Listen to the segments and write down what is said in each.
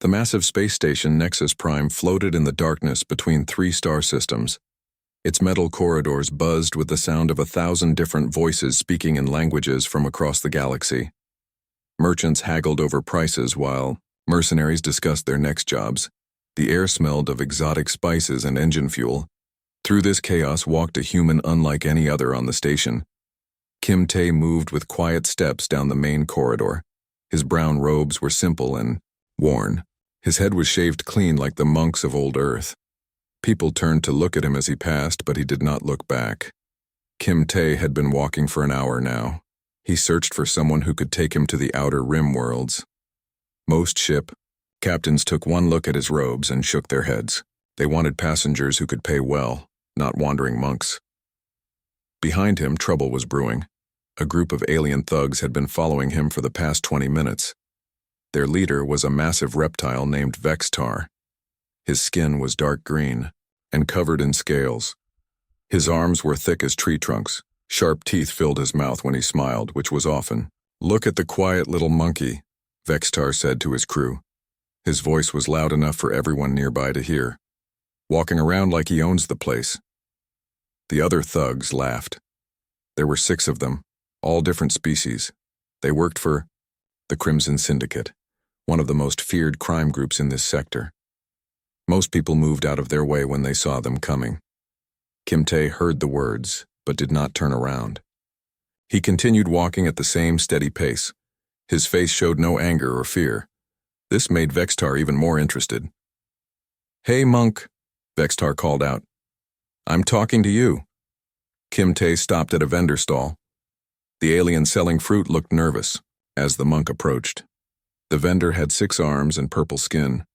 The massive space station Nexus Prime floated in the darkness between 3 star systems. Its metal corridors buzzed with the sound of 1,000 different voices speaking in languages from across the galaxy. Merchants haggled over prices while mercenaries discussed their next jobs. The air smelled of exotic spices and engine fuel. Through this chaos walked a human unlike any other on the station. Kim Tae moved with quiet steps down the main corridor. His brown robes were simple and worn. His head was shaved clean like the monks of old Earth. People turned to look at him as he passed, but he did not look back. Kim Tae had been walking for an hour now. He searched for someone who could take him to the outer rim worlds. Most ship captains took one look at his robes and shook their heads. They wanted passengers who could pay well, not wandering monks. Behind him, trouble was brewing. A group of alien thugs had been following him for the past 20 minutes. Their leader was a massive reptile named Vextar. His skin was dark green and covered in scales. His arms were thick as tree trunks. Sharp teeth filled his mouth when he smiled, which was often. "Look at the quiet little monkey," Vextar said to his crew. His voice was loud enough for everyone nearby to hear. "Walking around like he owns the place." The other thugs laughed. There were 6 of them, all different species. They worked for the Crimson Syndicate, one of the most feared crime groups in this sector. Most people moved out of their way when they saw them coming. Kim Tae heard the words, but did not turn around. He continued walking at the same steady pace. His face showed no anger or fear. This made Vextar even more interested. "Hey, monk," Vextar called out. "I'm talking to you." Kim Tae stopped at a vendor stall. The alien selling fruit looked nervous as the monk approached. The vendor had 6 arms and purple skin.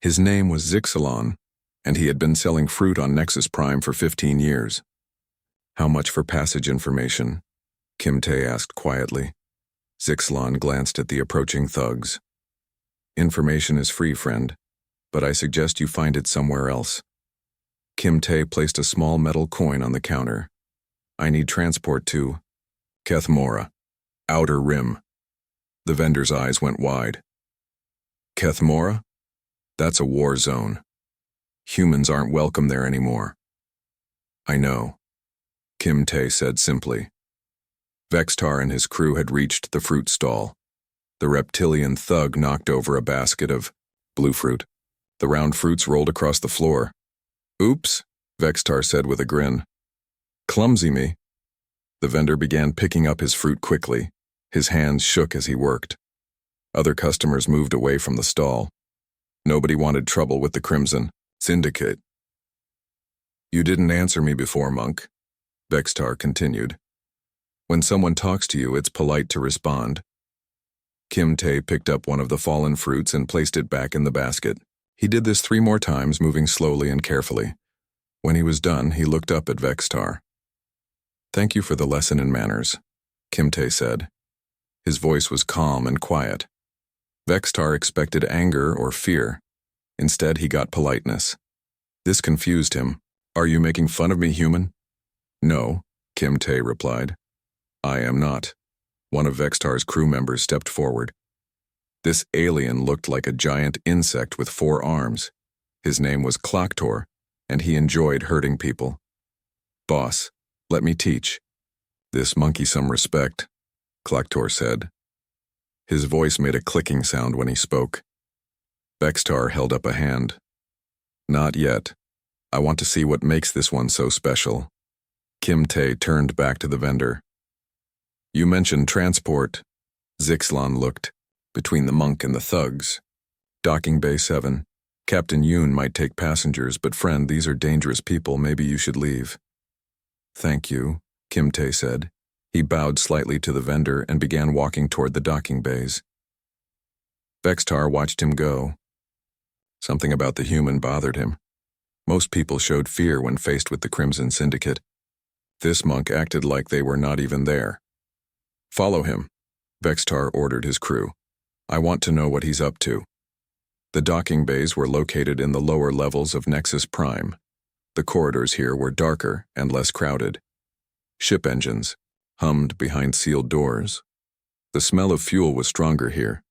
His name was Zixalon, and he had been selling fruit on Nexus Prime for 15 years. "How much for passage information?" Kim Tae asked quietly. Zixalon glanced at the approaching thugs. "Information is free, friend, but I suggest you find it somewhere else." Kim Tae placed a small metal coin on the counter. "I need transport to Kethmora, Outer Rim." The vendor's eyes went wide. "Kethmora? That's a war zone. Humans aren't welcome there anymore." "I know," Kim Tae said simply. Vextar and his crew had reached the fruit stall. The reptilian thug knocked over a basket of blue fruit. The round fruits rolled across the floor. "Oops," Vextar said with a grin. "Clumsy me." The vendor began picking up his fruit quickly. His hands shook as he worked. Other customers moved away from the stall. Nobody wanted trouble with the Crimson Syndicate. "You didn't answer me before, monk," Vextar continued. "When someone talks to you, it's polite to respond." Kim Tae picked up one of the fallen fruits and placed it back in the basket. He did this 3 more times, moving slowly and carefully. When he was done, he looked up at Vextar. "Thank you for the lesson in manners," Kim Tae said. His voice was calm and quiet. Vextar expected anger or fear. Instead, he got politeness. This confused him. "Are you making fun of me, human?" "No," Kim Tae replied. "I am not." One of Vextar's crew members stepped forward. This alien looked like a giant insect with 4 arms. His name was Kloktor, and he enjoyed hurting people. "Boss, let me teach this monkey some respect," Kloktor said. His voice made a clicking sound when he spoke. Vextar held up a hand. "Not yet. I want to see what makes this one so special." Kim Tae turned back to the vendor. "You mentioned transport." Zixalon looked between the monk and the thugs. "Docking Bay 7. Captain Yoon might take passengers, but friend, these are dangerous people. Maybe you should leave." "Thank you," Kim Tae said. He bowed slightly to the vendor and began walking toward the docking bays. Vextar watched him go. Something about the human bothered him. Most people showed fear when faced with the Crimson Syndicate. This monk acted like they were not even there. "Follow him," Vextar ordered his crew. "I want to know what he's up to." The docking bays were located in the lower levels of Nexus Prime. The corridors here were darker and less crowded. Ship engines hummed behind sealed doors. The smell of fuel was stronger here.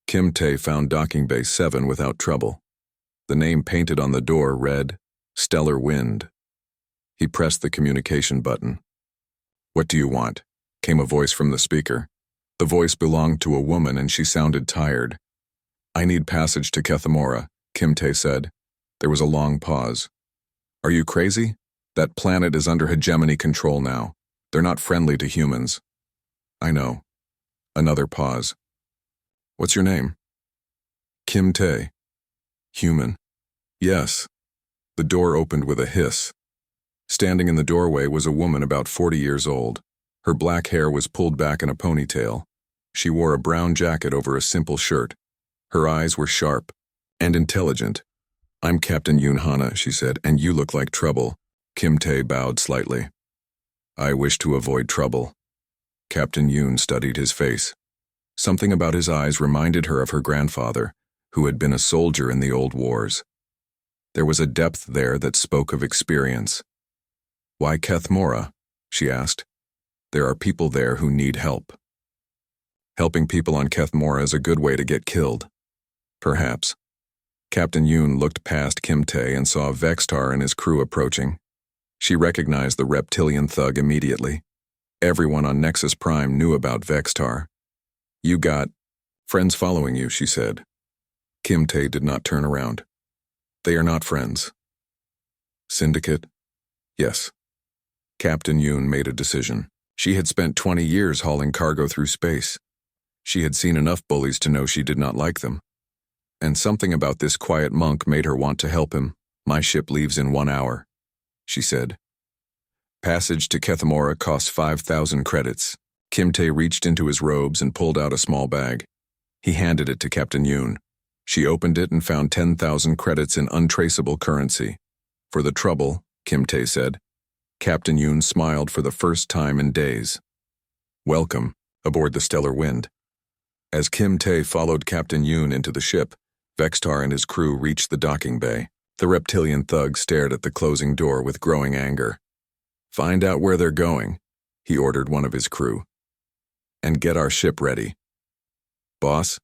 Kim Tae found Docking Bay 7 without trouble. The name painted on the door read, Stellar Wind. He pressed the communication button. "What do you want?" came a voice from the speaker. The voice belonged to a woman and she sounded tired. "I need passage to Kethamora," Kim Tae said. There was a long pause. "Are you crazy? That planet is under hegemony control now. They're not friendly to humans." "I know." Another pause. "What's your name?" "Kim Tae." "Human." "Yes." The door opened with a hiss. Standing in the doorway was a woman about 40 years old. Her black hair was pulled back in a ponytail. She wore a brown jacket over a simple shirt. Her eyes were sharp and intelligent. "I'm Captain Yoon Hana," she said, "and you look like trouble." Kim Tae bowed slightly. "I wish to avoid trouble." Captain Yoon studied his face. Something about his eyes reminded her of her grandfather, who had been a soldier in the old wars. There was a depth there that spoke of experience. "Why Kethamora?" she asked. "There are people there who need help." "Helping people on Kethamora is a good way to get killed." "Perhaps." Captain Yoon looked past Kim Tae and saw Vextar and his crew approaching. She recognized the reptilian thug immediately. Everyone on Nexus Prime knew about Vextar. "You got friends following you," she said. Kim Tae did not turn around. "They are not friends." "Syndicate?" "Yes." Captain Yoon made a decision. She had spent 20 years hauling cargo through space. She had seen enough bullies to know she did not like them. And something about this quiet monk made her want to help him. "My ship leaves in 1 hour," she said. "Passage to Kethamora costs 5,000 credits." Kim Tae reached into his robes and pulled out a small bag. He handed it to Captain Yoon. She opened it and found 10,000 credits in untraceable currency. "For the trouble," Kim Tae said. Captain Yoon smiled for the first time in days. "Welcome, aboard the Stellar Wind." As Kim Tae followed Captain Yoon into the ship, Vextar and his crew reached the docking bay. The reptilian thug stared at the closing door with growing anger. "Find out where they're going," he ordered one of his crew. "And get our ship ready." "Boss,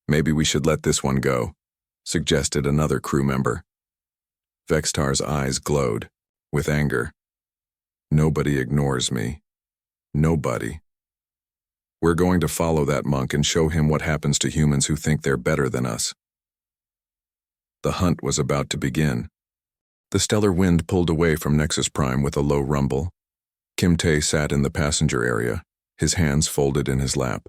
maybe we should let this one go," suggested another crew member. Vextar's eyes glowed with anger. "Nobody ignores me. Nobody. We're going to follow that monk and show him what happens to humans who think they're better than us." The hunt was about to begin. The Stellar Wind pulled away from Nexus Prime with a low rumble. Kim Tae sat in the passenger area, his hands folded in his lap.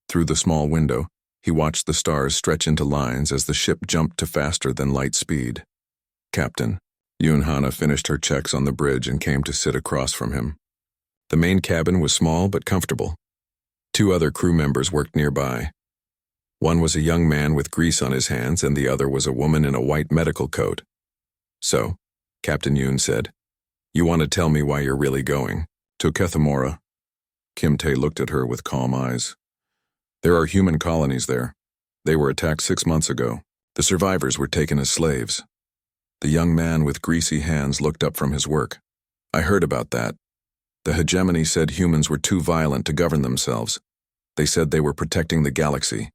Through the small window, he watched the stars stretch into lines as the ship jumped to faster than light speed. "Captain." Yoon Hana finished her checks on the bridge and came to sit across from him. The main cabin was small but comfortable. 2 other crew members worked nearby. One was a young man with grease on his hands and the other was a woman in a white medical coat. "So," Captain Yoon said, "you want to tell me why you're really going to Kethamora?" Kim Tae looked at her with calm eyes. "There are human colonies there. They were attacked 6 months ago. The survivors were taken as slaves." The young man with greasy hands looked up from his work. "I heard about that. The hegemony said humans were too violent to govern themselves. They said they were protecting the galaxy."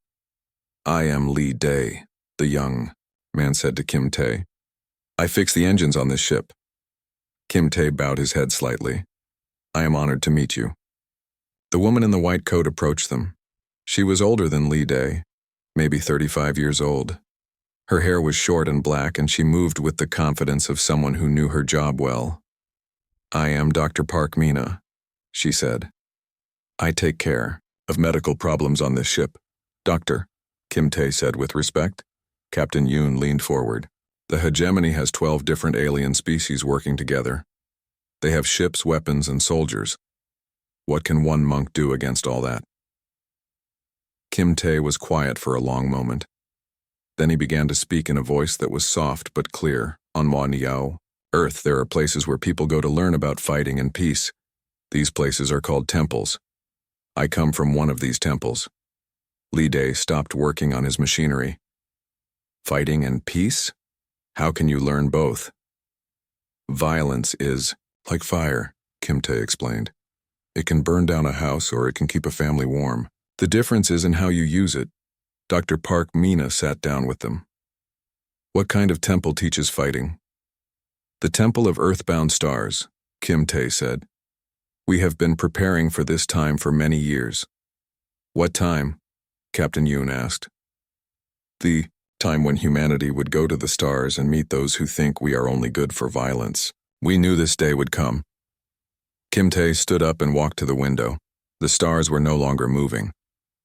"I am Lee Day," the young man said to Kim Tae. "I fixed the engines on this ship." Kim Tae bowed his head slightly. "I am honored to meet you." The woman in the white coat approached them. She was older than Lee Day, maybe 35 years old. Her hair was short and black and she moved with the confidence of someone who knew her job well. "I am Dr. Park Mina," she said. "I take care of medical problems on this ship." "Doctor," Kim Tae said with respect. Captain Yoon leaned forward. "The hegemony has 12 different alien species working together. They have ships, weapons, and soldiers. What can one monk do against all that?" Kim Tae was quiet for a long moment. Then he began to speak in a voice that was soft but clear. "On Mo Niao, Earth, there are places where people go to learn about fighting and peace. These places are called temples. I come from one of these temples." Lee Day stopped working on his machinery. "Fighting and peace? How can you learn both?" "Violence is like fire," Kim Tae explained. "It can burn down a house or it can keep a family warm. The difference is in how you use it. Dr. Park Mina sat down with them. What kind of temple teaches fighting? The Temple of Earthbound Stars, Kim Tae said. We have been preparing for this time for many years. What time? Captain Yoon asked. The time when humanity would go to the stars and meet those who think we are only good for violence. We knew this day would come. Kim Tae stood up and walked to the window. The stars were no longer moving.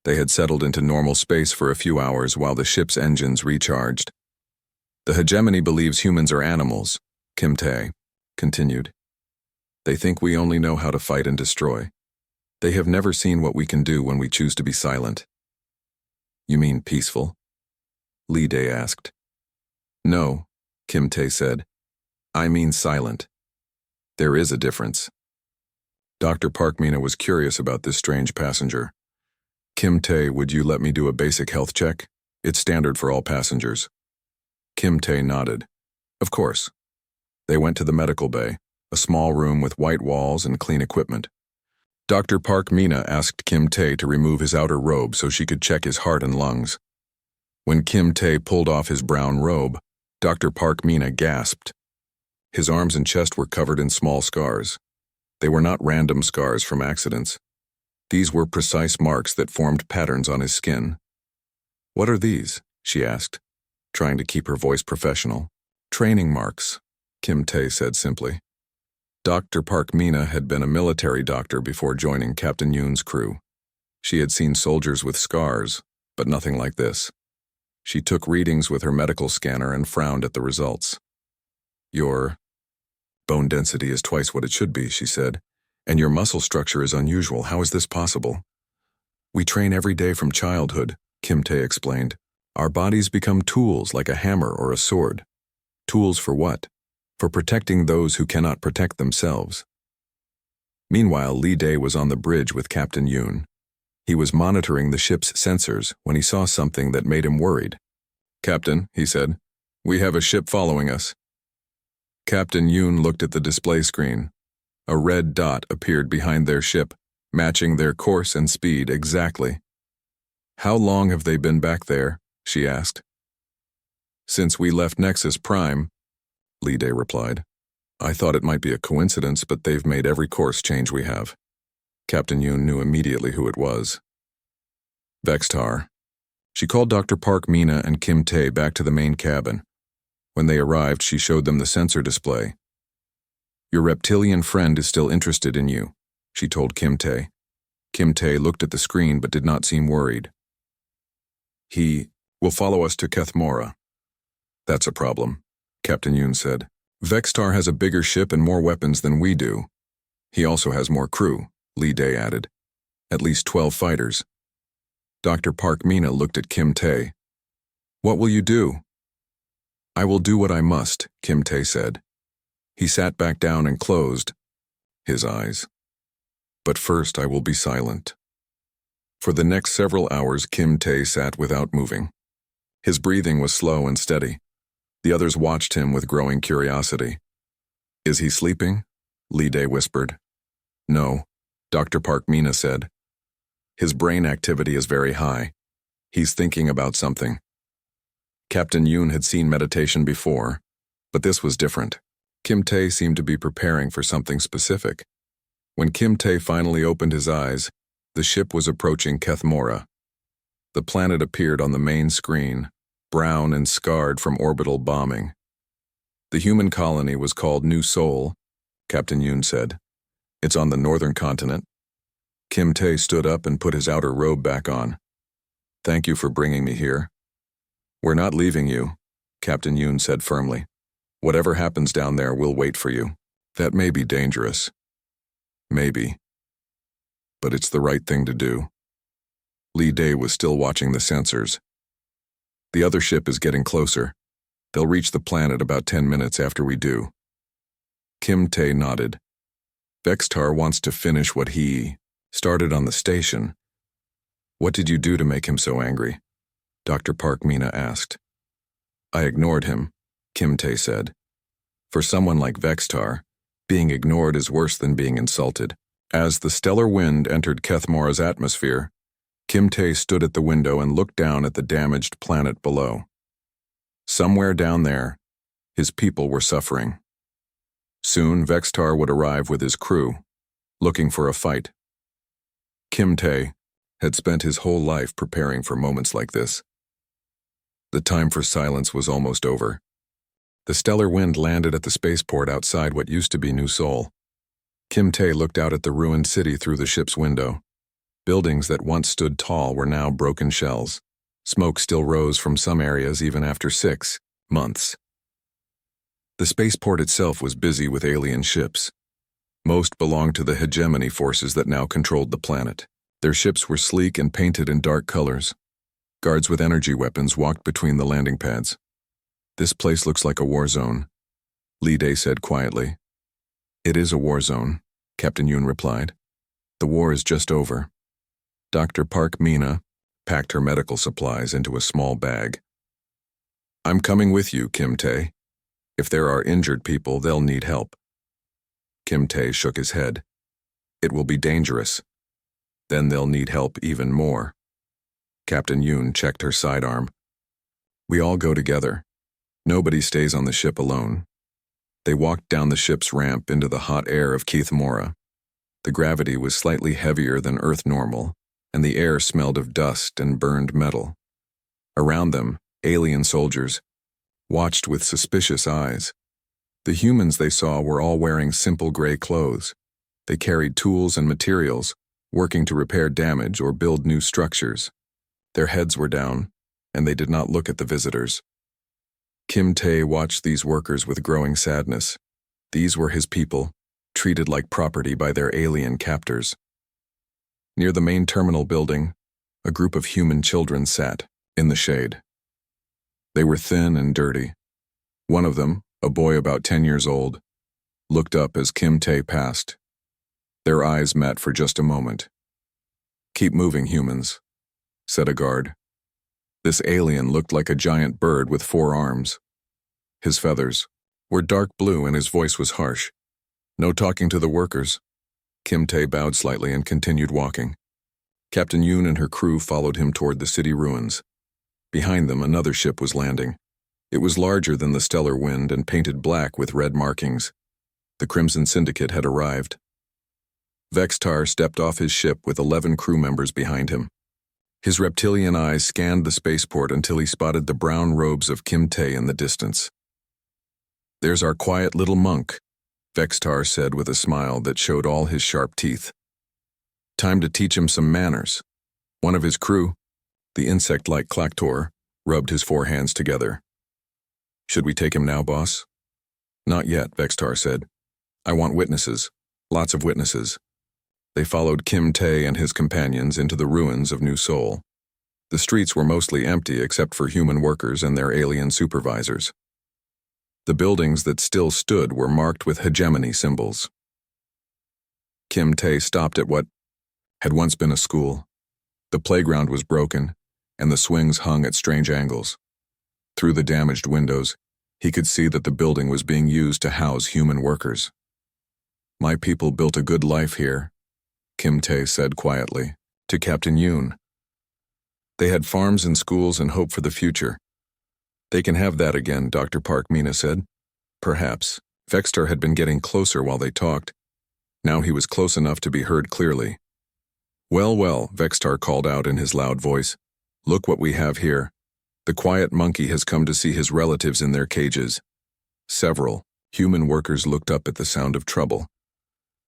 They had settled into normal space for a few hours while the ship's engines recharged. The hegemony believes humans are animals, Kim Tae continued. They think we only know how to fight and destroy. They have never seen what we can do when we choose to be silent. You mean peaceful? Lee Dae asked. No, Kim Tae said. I mean silent. There is a difference. Dr. Park Mina was curious about this strange passenger. Kim Tae, would you let me do a basic health check? It's standard for all passengers. Kim Tae nodded. Of course. They went to the medical bay, a small room with white walls and clean equipment. Dr. Park Mina asked Kim Tae to remove his outer robe so she could check his heart and lungs. When Kim Tae pulled off his brown robe, Dr. Park Mina gasped. His arms and chest were covered in small scars. They were not random scars from accidents. These were precise marks that formed patterns on his skin. What are these? She asked, trying to keep her voice professional. Training marks, Kim Tae said simply. Dr. Park Mina had been a military doctor before joining Captain Yoon's crew. She had seen soldiers with scars, but nothing like this. She took readings with her medical scanner and frowned at the results. Your bone density is twice what it should be, she said, and your muscle structure is unusual. How is this possible? We train every day from childhood, Kim Tae explained. Our bodies become tools like a hammer or a sword. Tools for what? For protecting those who cannot protect themselves. Meanwhile, Lee Dae was on the bridge with Captain Yoon. He was monitoring the ship's sensors when he saw something that made him worried. Captain, he said, we have a ship following us. Captain Yoon looked at the display screen. A red dot appeared behind their ship, matching their course and speed exactly. How long have they been back there? She asked. Since we left Nexus Prime, Lee Dae replied. I thought it might be a coincidence, but they've made every course change we have. Captain Yoon knew immediately who it was. Vextar. She called Dr. Park Mina and Kim Tae back to the main cabin. When they arrived, she showed them the sensor display. Your reptilian friend is still interested in you, she told Kim Tae. Kim Tae looked at the screen but did not seem worried. He will follow us to Kethmora. That's a problem, Captain Yoon said. Vextar has a bigger ship and more weapons than we do. He also has more crew, Lee Dae added. At least 12 fighters. Dr. Park Mina looked at Kim Tae. What will you do? I will do what I must, Kim Tae said. He sat back down and closed his eyes. But first I will be silent. For the next several hours, Kim Tae sat without moving. His breathing was slow and steady. The others watched him with growing curiosity. Is he sleeping? Lee Dae whispered. No, Dr. Park Mina said. His brain activity is very high. He's thinking about something. Captain Yoon had seen meditation before, but this was different. Kim Tae seemed to be preparing for something specific. When Kim Tae finally opened his eyes, the ship was approaching Kethmora. The planet appeared on the main screen, brown and scarred from orbital bombing. The human colony was called New Seoul, Captain Yoon said. It's on the northern continent. Kim Tae stood up and put his outer robe back on. Thank you for bringing me here. We're not leaving you, Captain Yoon said firmly. Whatever happens down there, we'll wait for you. That may be dangerous. Maybe. But it's the right thing to do. Lee Dae was still watching the sensors. The other ship is getting closer. They'll reach the planet about 10 minutes after we do. Kim Tae nodded. Vextar wants to finish what he started on the station. What did you do to make him so angry? Dr. Park Mina asked. I ignored him, Kim Tae said. For someone like Vextar, being ignored is worse than being insulted. As the stellar wind entered Kethmora's atmosphere, Kim Tae stood at the window and looked down at the damaged planet below. Somewhere down there, his people were suffering. Soon, Vextar would arrive with his crew, looking for a fight. Kim Tae had spent his whole life preparing for moments like this. The time for silence was almost over. The stellar wind landed at the spaceport outside what used to be New Seoul. Kim Tae looked out at the ruined city through the ship's window. Buildings that once stood tall were now broken shells. Smoke still rose from some areas even after 6 months. The spaceport itself was busy with alien ships. Most belonged to the hegemony forces that now controlled the planet. Their ships were sleek and painted in dark colors. Guards with energy weapons walked between the landing pads. "This place looks like a war zone," Lee Day said quietly. "It is a war zone," Captain Yoon replied. "The war is just over." Dr. Park Mina packed her medical supplies into a small bag. "I'm coming with you, Kim Tae. If there are injured people, they'll need help." Kim Tae shook his head. "It will be dangerous. Then they'll need help even more." Captain Yoon checked her sidearm. "We all go together. Nobody stays on the ship alone." They walked down the ship's ramp into the hot air of Keith Mora. The gravity was slightly heavier than Earth normal, and the air smelled of dust and burned metal. Around them, alien soldiers watched with suspicious eyes. The humans they saw were all wearing simple gray clothes. They carried tools and materials, working to repair damage or build new structures. Their heads were down, and they did not look at the visitors. Kim Tae watched these workers with growing sadness. These were his people, treated like property by their alien captors. Near the main terminal building, a group of human children sat, in the shade. They were thin and dirty. One of them, a boy about 10 years old, looked up as Kim Tae passed. Their eyes met for just a moment. "Keep moving, humans," said a guard. This alien looked like a giant bird with 4 arms. His feathers were dark blue and his voice was harsh. "No talking to the workers." Kim Tae bowed slightly and continued walking. Captain Yoon and her crew followed him toward the city ruins. Behind them, another ship was landing. It was larger than the stellar wind and painted black with red markings. The Crimson Syndicate had arrived. Vextar stepped off his ship with 11 crew members behind him. His reptilian eyes scanned the spaceport until he spotted the brown robes of Kim Tae in the distance. "There's our quiet little monk," Vextar said with a smile that showed all his sharp teeth. "Time to teach him some manners." One of his crew, the insect-like Klaktor, rubbed his 4 hands together. "Should we take him now, boss?" "Not yet," Vextar said. "I want witnesses. Lots of witnesses." They followed Kim Tae and his companions into the ruins of New Seoul. The streets were mostly empty except for human workers and their alien supervisors. The buildings that still stood were marked with hegemony symbols. Kim Tae stopped at what had once been a school. The playground was broken, and the swings hung at strange angles. Through the damaged windows, he could see that the building was being used to house human workers. "My people built a good life here," Kim Tae said quietly, to Captain Yoon. "They had farms and schools and hope for the future. They can have that again," Dr. Park Mina said. Perhaps. Vextar had been getting closer while they talked. Now he was close enough to be heard clearly. "Well, well," Vextar called out in his loud voice. "Look what we have here. The quiet monkey has come to see his relatives in their cages." Several human workers looked up at the sound of trouble.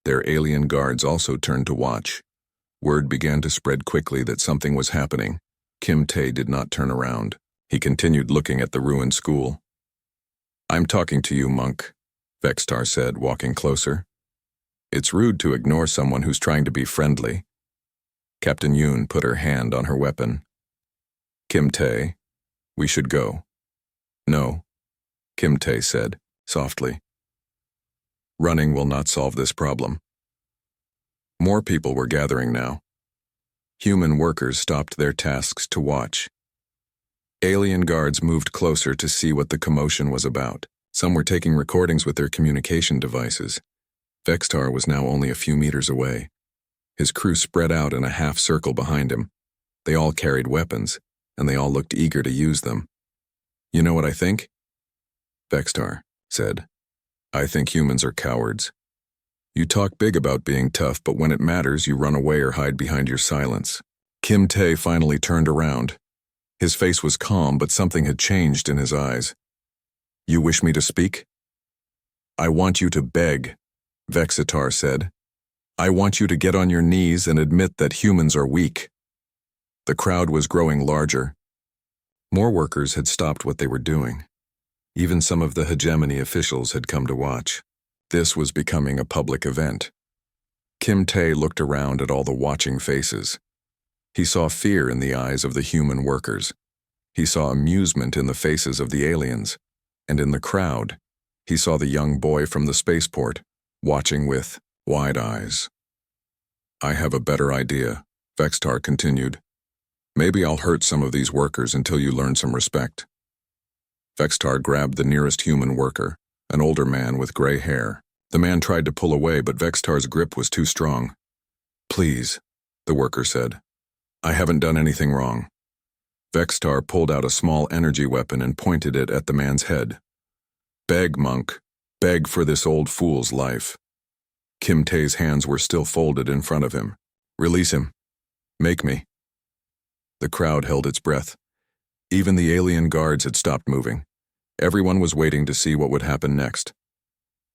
Their alien guards also turned to watch. Word began to spread quickly that something was happening. Kim Tae did not turn around. He continued looking at the ruined school. "I'm talking to you, monk," Vextar said, walking closer. "It's rude to ignore someone who's trying to be friendly." Captain Yoon put her hand on her weapon. "Kim Tae, we should go." "No," Kim Tae said, softly. "Running will not solve this problem." More people were gathering now. Human workers stopped their tasks to watch. Alien guards moved closer to see what the commotion was about. Some were taking recordings with their communication devices. Vextar was now only a few meters away. His crew spread out in a half circle behind him. They all carried weapons, and they all looked eager to use them. "You know what I think?" Vextar said. "I think humans are cowards. You talk big about being tough, but when it matters, you run away or hide behind your silence." Kim Tae finally turned around. His face was calm, but something had changed in his eyes. "You wish me to speak?" "I want you to beg," Vexitar said. "I want you to get on your knees and admit that humans are weak." The crowd was growing larger. More workers had stopped what they were doing. Even some of the hegemony officials had come to watch. This was becoming a public event. Kim Tae looked around at all the watching faces. He saw fear in the eyes of the human workers. He saw amusement in the faces of the aliens. And in the crowd, he saw the young boy from the spaceport, watching with wide eyes. "I have a better idea," Vextar continued. "Maybe I'll hurt some of these workers until you learn some respect." Vextar grabbed the nearest human worker, an older man with gray hair. The man tried to pull away, but Vextar's grip was too strong. "Please," the worker said. "I haven't done anything wrong." Vextar pulled out a small energy weapon and pointed it at the man's head. "Beg, monk. Beg for this old fool's life." Kim Tae's hands were still folded in front of him. "Release him. Make me." The crowd held its breath. Even the alien guards had stopped moving. Everyone was waiting to see what would happen next.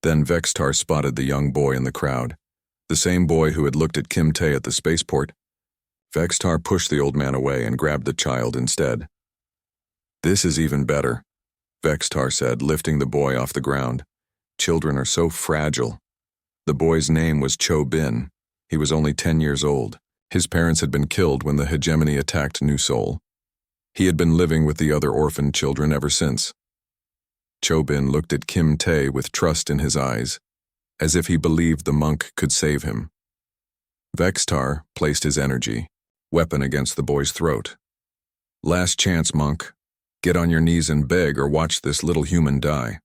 Then Vextar spotted the young boy in the crowd, the same boy who had looked at Kim Tae at the spaceport. Vextar pushed the old man away and grabbed the child instead. "This is even better," Vextar said, lifting the boy off the ground. "Children are so fragile." The boy's name was Cho Bin. He was only 10 years old. His parents had been killed when the hegemony attacked New Seoul. He had been living with the other orphaned children ever since. Cho Bin looked at Kim Tae with trust in his eyes, as if he believed the monk could save him. Vextar placed his energy, weapon against the boy's throat. "Last chance, monk. Get on your knees and beg or watch this little human die."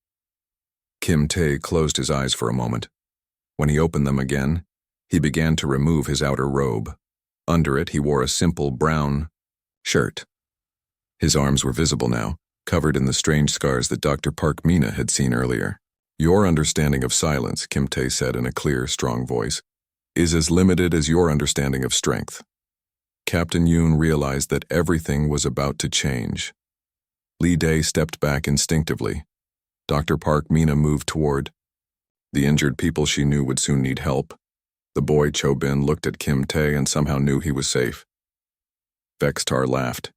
Kim Tae closed his eyes for a moment. When he opened them again, he began to remove his outer robe. Under it, he wore a simple brown shirt. His arms were visible now, covered in the strange scars that Dr. Park Mina had seen earlier. "Your understanding of silence," Kim Tae said in a clear, strong voice, "is as limited as your understanding of strength." Captain Yoon realized that everything was about to change. Lee Dae stepped back instinctively. Dr. Park Mina moved toward. The injured people she knew would soon need help. The boy Cho Bin looked at Kim Tae and somehow knew he was safe. Vextar laughed.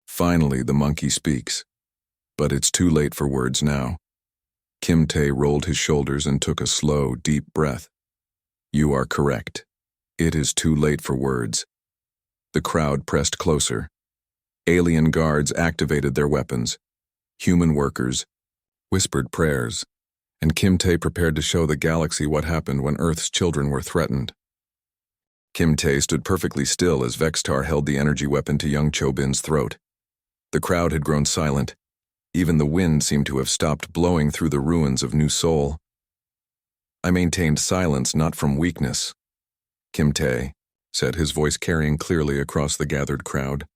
"Finally, the monkey speaks. But it's too late for words now." Kim Tae rolled his shoulders and took a slow, deep breath. "You are correct. It is too late for words." The crowd pressed closer. Alien guards activated their weapons. Human workers whispered prayers, and Kim Tae prepared to show the galaxy what happened when Earth's children were threatened. Kim Tae stood perfectly still as Vextar held the energy weapon to young Cho Bin's throat. The crowd had grown silent. Even the wind seemed to have stopped blowing through the ruins of New Seoul. "I maintained silence not from weakness," Kim Tae said, his voice carrying clearly across the gathered crowd,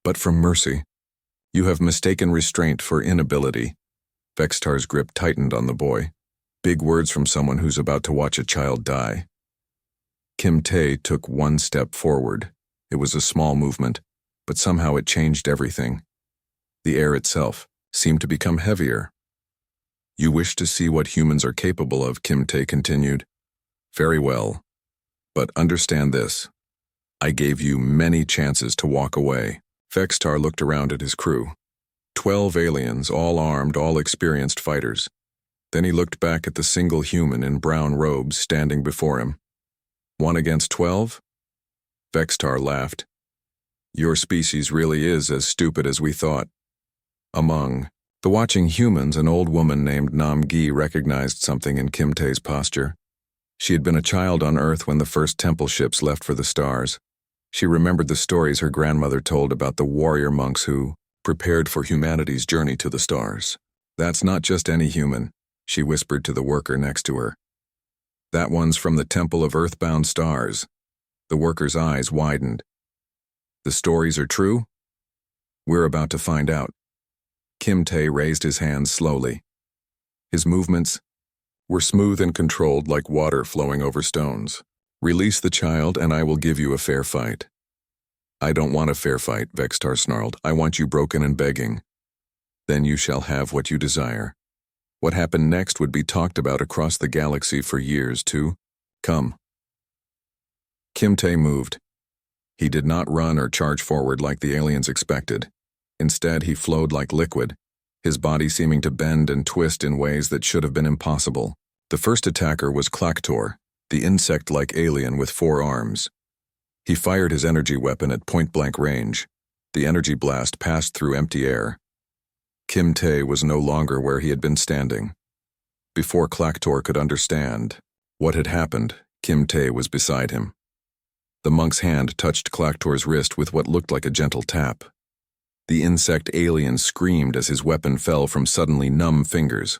"but from mercy. You have mistaken restraint for inability." Vextar's grip tightened on the boy. Big words from someone who's about to watch a child die. Kim Tae took one step forward. It was a small movement, but somehow it changed everything. The air itself seemed to become heavier. "You wish to see what humans are capable of," Kim Tae continued. "Very well. But understand this. I gave you many chances to walk away." Vextar looked around at his crew. 12 aliens, all armed, all experienced fighters. Then he looked back at the single human in brown robes standing before him. 1 against 12? Vextar laughed. "Your species really is as stupid as we thought." Among the watching humans, an old woman named Nam Gi recognized something in Kim Tae's posture. She had been a child on Earth when the first temple ships left for the stars. She remembered the stories her grandmother told about the warrior monks who prepared for humanity's journey to the stars. "That's not just any human," she whispered to the worker next to her. "That one's from the Temple of Earthbound Stars." The worker's eyes widened. The stories are true? We're about to find out. Kim Tae raised his hands slowly. His movements were smooth and controlled like water flowing over stones. Release the child and I will give you a fair fight. I don't want a fair fight, Vextar snarled. I want you broken and begging. Then you shall have what you desire. What happened next would be talked about across the galaxy for years to come. Kim Tae moved. He did not run or charge forward like the aliens expected. Instead, he flowed like liquid, his body seeming to bend and twist in ways that should have been impossible. The first attacker was Klaktor, the insect-like alien with 4 arms. He fired his energy weapon at point-blank range. The energy blast passed through empty air. Kim Tae was no longer where he had been standing. Before Klaktor could understand what had happened, Kim Tae was beside him. The monk's hand touched Klaktor's wrist with what looked like a gentle tap. The insect alien screamed as his weapon fell from suddenly numb fingers.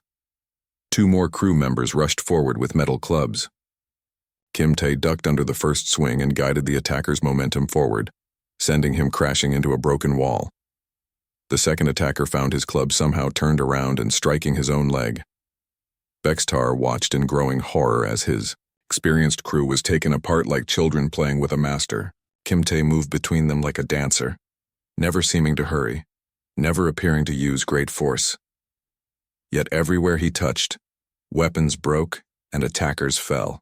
2 more crew members rushed forward with metal clubs. Kim Tae ducked under the first swing and guided the attacker's momentum forward, sending him crashing into a broken wall. The second attacker found his club somehow turned around and striking his own leg. Vextar watched in growing horror as his experienced crew was taken apart like children playing with a master. Kim Tae moved between them like a dancer, never seeming to hurry, never appearing to use great force. Yet everywhere he touched, weapons broke and attackers fell.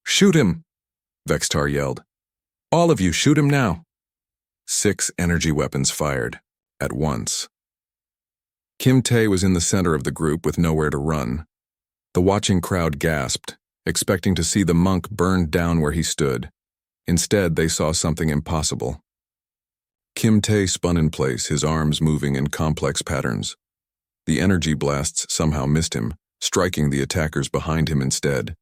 "Shoot him!" Vextar yelled. "All of you, shoot him now!" 6 energy weapons fired, at once. Kim Tae was in the center of the group with nowhere to run. The watching crowd gasped, expecting to see the monk burned down where he stood. Instead, they saw something impossible. Kim Tae spun in place, his arms moving in complex patterns. The energy blasts somehow missed him, striking the attackers behind him instead.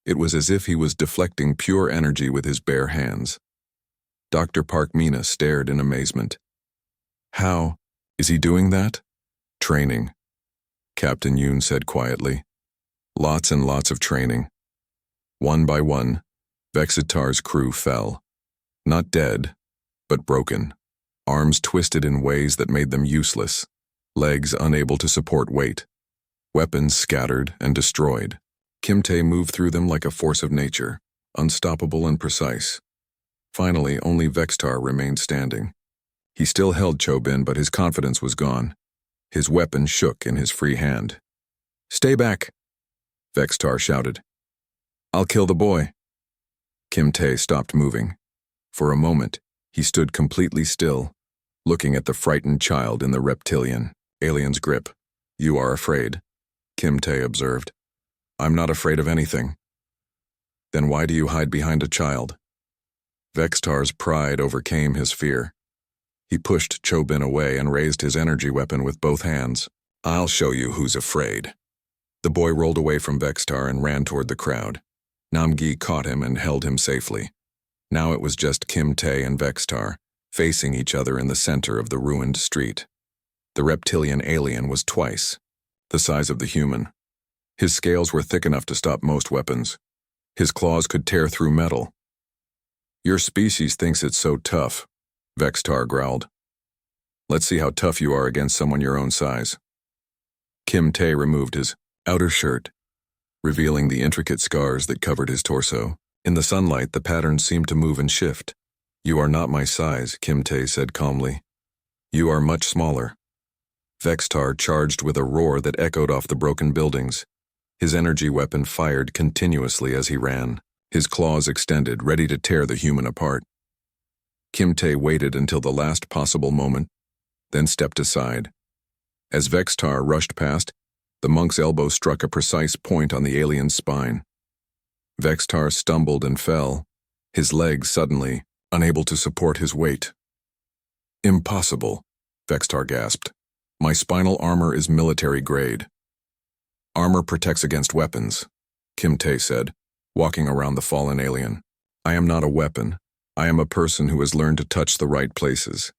It was as if he was deflecting pure energy with his bare hands. Dr. Park Mina stared in amazement. "How is he doing that?" "Training," Captain Yoon said quietly. "Lots and lots of training." One by one, Vexitar's crew fell. Not dead, but broken. Arms twisted in ways that made them useless. Legs unable to support weight. Weapons scattered and destroyed. Kim Tae moved through them like a force of nature, unstoppable and precise. Finally, only Vextar remained standing. He still held Chobin, but his confidence was gone. His weapon shook in his free hand. "Stay back," Vextar shouted. "I'll kill the boy." Kim Tae stopped moving. For a moment, he stood completely still, looking at the frightened child in the reptilian alien's grip. "You are afraid," Kim Tae observed. "I'm not afraid of anything." "Then why do you hide behind a child?" Vextar's pride overcame his fear. He pushed Chobin away and raised his energy weapon with both hands. "I'll show you who's afraid." The boy rolled away from Vextar and ran toward the crowd. Namgi caught him and held him safely. Now it was just Kim Tae and Vextar, facing each other in the center of the ruined street. The reptilian alien was twice the size of the human. His scales were thick enough to stop most weapons. His claws could tear through metal. "Your species thinks it's so tough," Vextar growled. "Let's see how tough you are against someone your own size." Kim Tae removed his outer shirt, revealing the intricate scars that covered his torso. In the sunlight, the patterns seemed to move and shift. "You are not my size," Kim Tae said calmly. "You are much smaller." Vextar charged with a roar that echoed off the broken buildings. His energy weapon fired continuously as he ran, his claws extended, ready to tear the human apart. Kim Tae waited until the last possible moment, then stepped aside. As Vextar rushed past, the monk's elbow struck a precise point on the alien's spine. Vextar stumbled and fell, his legs suddenly unable to support his weight. "Impossible," Vextar gasped. "My spinal armor is military grade." "Armor protects against weapons," Kim Tae said, walking around the fallen alien. "I am not a weapon. I am a person who has learned to touch the right places."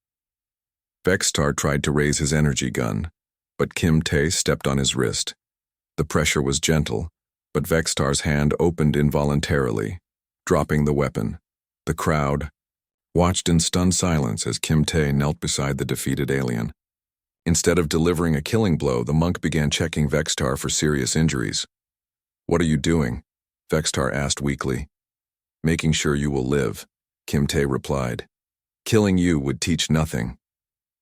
Vextar tried to raise his energy gun, but Kim Tae stepped on his wrist. The pressure was gentle, but Vextar's hand opened involuntarily, dropping the weapon. The crowd watched in stunned silence as Kim Tae knelt beside the defeated alien. Instead of delivering a killing blow, the monk began checking Vextar for serious injuries. "What are you doing?" Vextar asked weakly. "Making sure you will live," Kim Tae replied. "Killing you would teach nothing."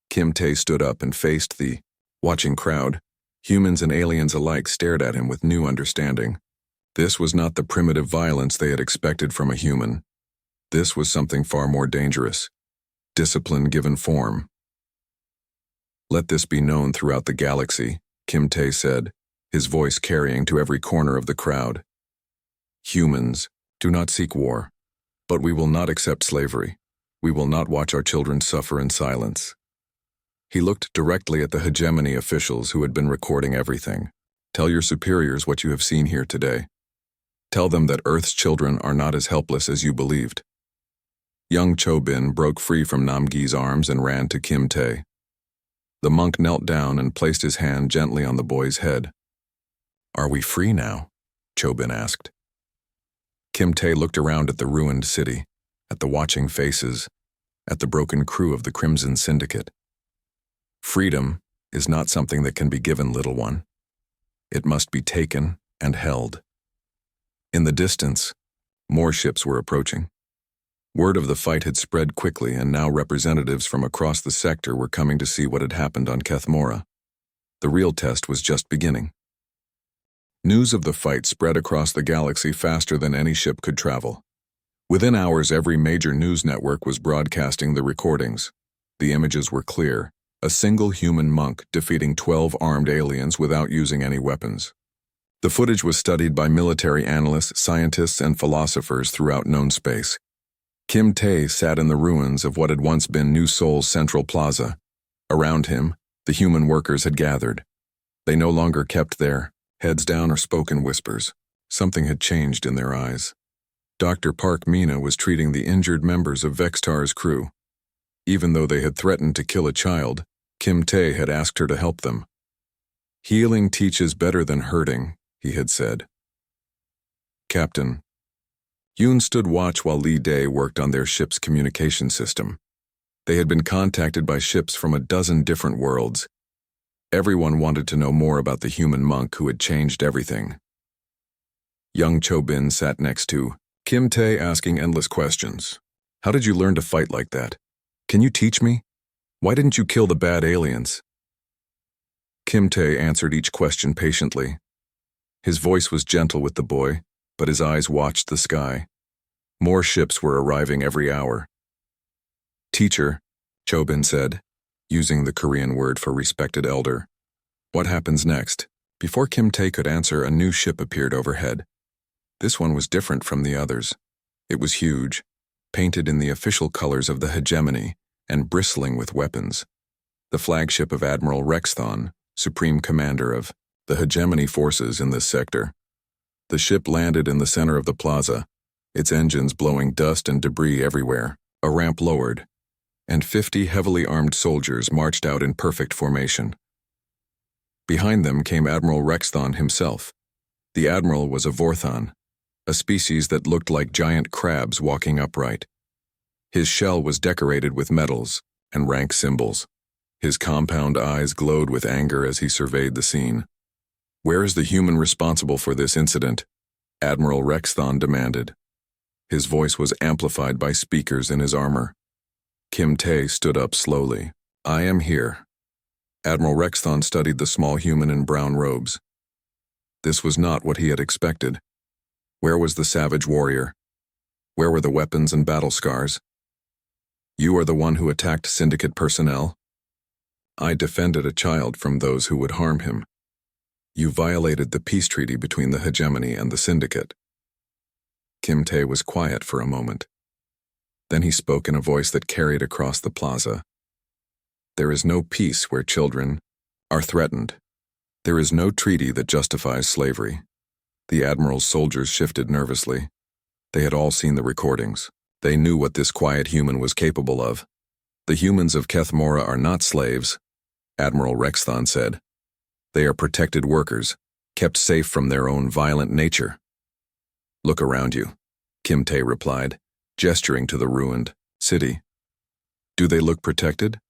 Kim Tae stood up and faced the watching crowd. Humans and aliens alike stared at him with new understanding. This was not the primitive violence they had expected from a human. This was something far more dangerous. Discipline given form. "Let this be known throughout the galaxy," Kim Tae said, his voice carrying to every corner of the crowd. "Humans do not seek war, but we will not accept slavery. We will not watch our children suffer in silence." He looked directly at the hegemony officials who had been recording everything. "Tell your superiors what you have seen here today. Tell them that Earth's children are not as helpless as you believed." Young Chobin broke free from Namgi's arms and ran to Kim Tae. The monk knelt down and placed his hand gently on the boy's head. "Are we free now?" Chobin asked. Kim Tae looked around at the ruined city, at the watching faces, at the broken crew of the Crimson Syndicate. "Freedom is not something that can be given, little one. It must be taken and held." In the distance, more ships were approaching. Word of the fight had spread quickly, and now representatives from across the sector were coming to see what had happened on Kethmora. The real test was just beginning. News of the fight spread across the galaxy faster than any ship could travel. Within hours, every major news network was broadcasting the recordings. The images were clear: a single human monk defeating 12 armed aliens without using any weapons. The footage was studied by military analysts, scientists, and philosophers throughout known space. Kim Tae sat in the ruins of what had once been New Seoul's Central Plaza. Around him, the human workers had gathered. They no longer kept their heads down or spoke in whispers. Something had changed in their eyes. Dr. Park Mina was treating the injured members of Vextar's crew. Even though they had threatened to kill a child, Kim Tae had asked her to help them. "Healing teaches better than hurting," he had said. "Captain." Yoon stood watch while Lee Dae worked on their ship's communication system. They had been contacted by ships from a dozen different worlds. Everyone wanted to know more about the human monk who had changed everything. Young Chobin sat next to Kim Tae, asking endless questions. "How did you learn to fight like that? Can you teach me? Why didn't you kill the bad aliens?" Kim Tae answered each question patiently. His voice was gentle with the boy, but his eyes watched the sky. More ships were arriving every hour. "Teacher," Chobin said, using the Korean word for respected elder. "What happens next?" Before Kim Tae could answer, a new ship appeared overhead. This one was different from the others. It was huge, painted in the official colors of the hegemony, and bristling with weapons. The flagship of Admiral Rexthon, supreme commander of the hegemony forces in this sector. The ship landed in the center of the plaza, its engines blowing dust and debris everywhere. A ramp lowered, and 50 heavily armed soldiers marched out in perfect formation. Behind them came Admiral Rexthon himself. The admiral was a Vorthon, a species that looked like giant crabs walking upright. His shell was decorated with medals and rank symbols. His compound eyes glowed with anger as he surveyed the scene. "Where is the human responsible for this incident?" Admiral Rexthon demanded. His voice was amplified by speakers in his armor. Kim Tae stood up slowly. "I am here." Admiral Rexthon studied the small human in brown robes. This was not what he had expected. Where was the savage warrior? Where were the weapons and battle scars? "You are the one who attacked Syndicate personnel?" "I defended a child from those who would harm him." "You violated the peace treaty between the hegemony and the Syndicate." Kim Tae was quiet for a moment. Then he spoke in a voice that carried across the plaza. "There is no peace where children are threatened. There is no treaty that justifies slavery." The admiral's soldiers shifted nervously. They had all seen the recordings. They knew what this quiet human was capable of. "The humans of Kethmora are not slaves," Admiral Rexthon said. "They are protected workers, kept safe from their own violent nature." "Look around you," Kim Tae replied, gesturing to the ruined city. Do they look protected?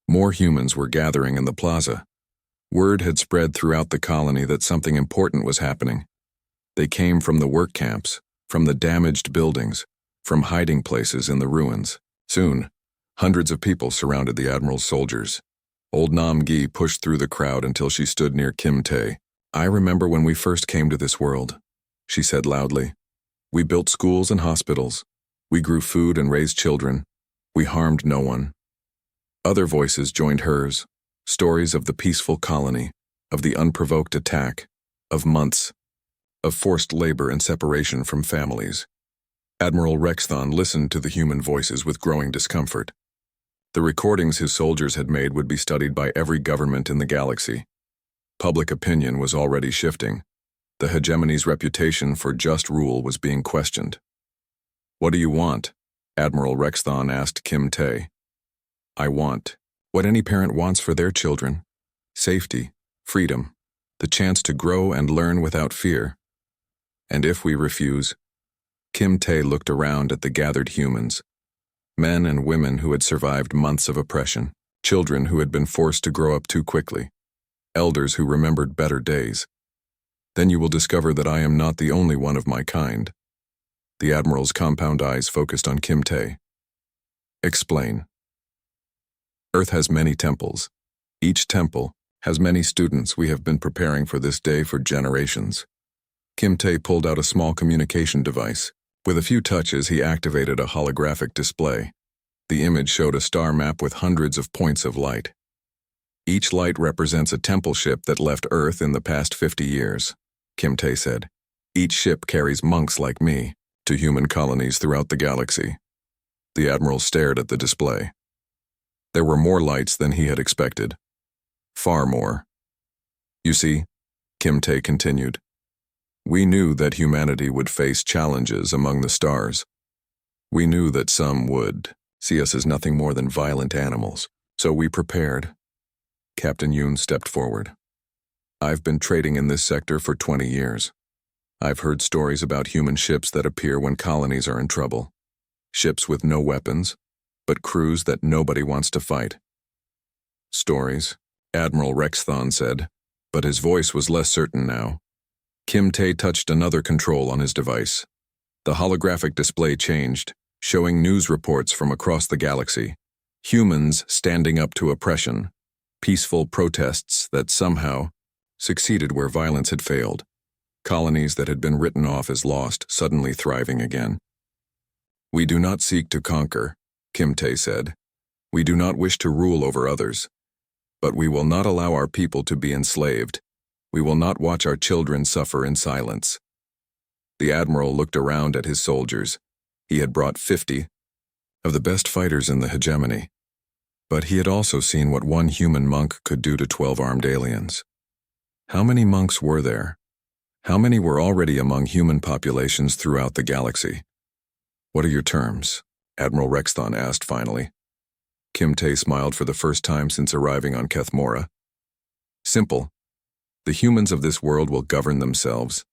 More humans were gathering in the plaza. Word had spread throughout the colony that something important was happening. They came from the work camps, from the damaged buildings, from hiding places in the ruins. Soon, hundreds of people surrounded the Admiral's soldiers. Old Nam Gi pushed through the crowd until she stood near Kim Tae. "I remember when we first came to this world," she said loudly. "We built schools and hospitals. We grew food and raised children. We harmed no one." Other voices joined hers, stories of the peaceful colony, of the unprovoked attack, of months, of forced labor and separation from families. Admiral Rexthon listened to the human voices with growing discomfort. The recordings his soldiers had made would be studied by every government in the galaxy. Public opinion was already shifting. The hegemony's reputation for just rule was being questioned. "What do you want?" Admiral Rexthon asked Kim Tae. "I want what any parent wants for their children: safety, freedom, the chance to grow and learn without fear. And if we refuse..." Kim Tae looked around at the gathered humans, men and women who had survived months of oppression, children who had been forced to grow up too quickly, elders who remembered better days. "Then you will discover that I am not the only one of my kind." The Admiral's compound eyes focused on Kim Tae. "Explain." "Earth has many temples. Each temple has many students. We have been preparing for this day for generations." Kim Tae pulled out a small communication device. With a few touches, he activated a holographic display. The image showed a star map with hundreds of points of light. "Each light represents a temple ship that left Earth in the past 50 years, Kim Tae said. "Each ship carries monks like me to human colonies throughout the galaxy." The Admiral stared at the display. There were more lights than he had expected. Far more. "You see," Kim Tae continued, "we knew that humanity would face challenges among the stars. We knew that some would see us as nothing more than violent animals, so we prepared." Captain Yoon stepped forward. "I've been trading in this sector for 20 years. I've heard stories about human ships that appear when colonies are in trouble. Ships with no weapons, but crews that nobody wants to fight." "Stories," Admiral Rexthon said, but his voice was less certain now. Kim Tae touched another control on his device. The holographic display changed, showing news reports from across the galaxy. Humans standing up to oppression, peaceful protests that somehow succeeded where violence had failed, colonies that had been written off as lost suddenly thriving again. "We do not seek to conquer," Kim Tae said. "We do not wish to rule over others. But we will not allow our people to be enslaved. We will not watch our children suffer in silence." The Admiral looked around at his soldiers. He had brought 50 of the best fighters in the hegemony. But he had also seen what one human monk could do to 12 armed aliens. How many monks were there? How many were already among human populations throughout the galaxy? "What are your terms?" Admiral Rexthon asked finally. Kim Tae smiled for the first time since arriving on Kethmora. "Simple. The humans of this world will govern themselves.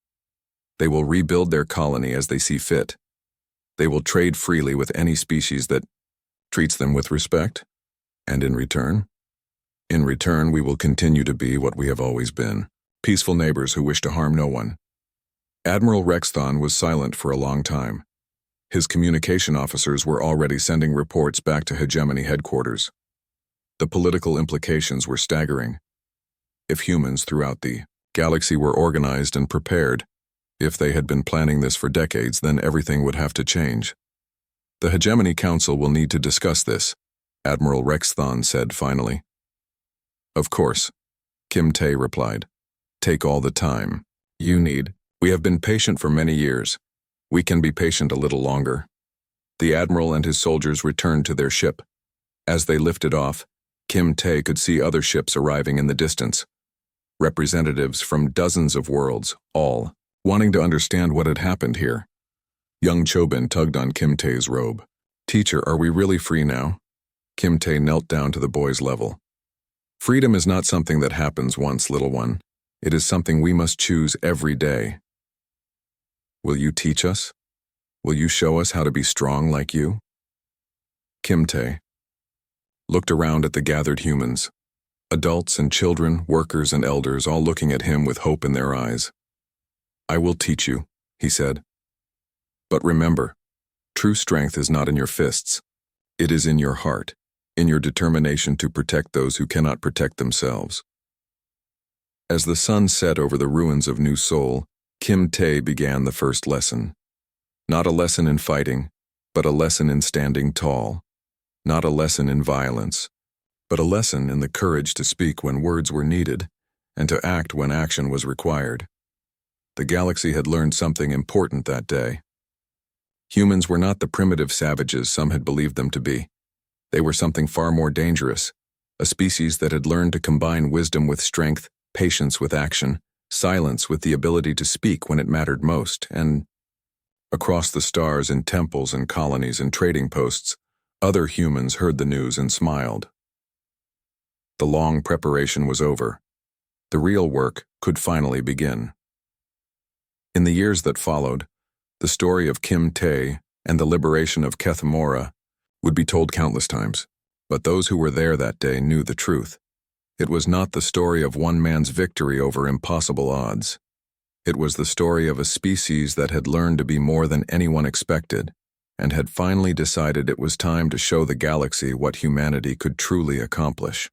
They will rebuild their colony as they see fit. They will trade freely with any species that treats them with respect. And in return? In return, we will continue to be what we have always been, peaceful neighbors who wish to harm no one." Admiral Rexthon was silent for a long time. His communication officers were already sending reports back to Hegemony headquarters. The political implications were staggering. If humans throughout the galaxy were organized and prepared, if they had been planning this for decades, then everything would have to change. "The Hegemony Council will need to discuss this," Admiral Rexthon said finally. "Of course," Kim Tae replied. "Take all the time you need. We have been patient for many years. We can be patient a little longer." The Admiral and his soldiers returned to their ship. As they lifted off, Kim Tae could see other ships arriving in the distance. Representatives from dozens of worlds, all wanting to understand what had happened here. Young Chobin tugged on Kim Tae's robe. "Teacher, are we really free now?" Kim Tae knelt down to the boy's level. "Freedom is not something that happens once, little one. It is something we must choose every day. Will you teach us? Will you show us how to be strong like you?" Kim Tae looked around at the gathered humans, adults and children, workers and elders, all looking at him with hope in their eyes. "I will teach you," he said. "But remember, true strength is not in your fists. It is in your heart, in your determination to protect those who cannot protect themselves." As the sun set over the ruins of New Seoul, Kim Tae began the first lesson. Not a lesson in fighting, but a lesson in standing tall. Not a lesson in violence, but a lesson in the courage to speak when words were needed and to act when action was required. The galaxy had learned something important that day. Humans were not the primitive savages some had believed them to be. They were something far more dangerous, a species that had learned to combine wisdom with strength, patience with action, silence with the ability to speak when it mattered most, and across the stars, in temples and colonies and trading posts, other humans heard the news and smiled. The long preparation was over. The real work could finally begin. In the years that followed, the story of Kim Tae and the liberation of Kethmora would be told countless times, but those who were there that day knew the truth. It was not the story of one man's victory over impossible odds. It was the story of a species that had learned to be more than anyone expected, and had finally decided it was time to show the galaxy what humanity could truly accomplish.